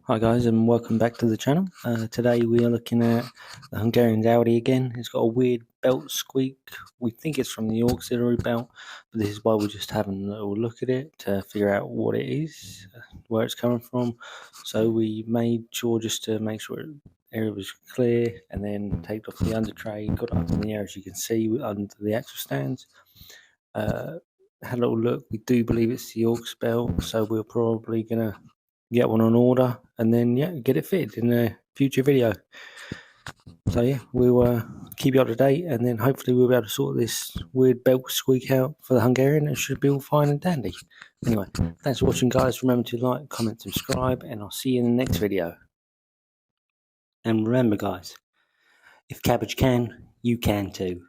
Hi guys, and welcome back to the channel. Today we are looking at the Hungarian's Audi again. It's got a weird belt squeak. We think it's from the auxiliary belt, but this is why we're just having a little look at it to figure out what it is, where it's coming from. So we made sure just to make sure the area was clear, and then taped off the under tray, got it up in the air as you can see under the axle stands. Had a little look. We do believe it's the aux belt, so we're probably gonna get one on order and then get it fitted in a future video. So we'll keep you up to date, and then hopefully we'll be able to sort this weird belt squeak out for the Hungarian. It should be all fine and dandy. Anyway, thanks for watching guys. Remember to like, comment, subscribe, and I'll see you in the next video. And remember guys, if cabbage can, you can too.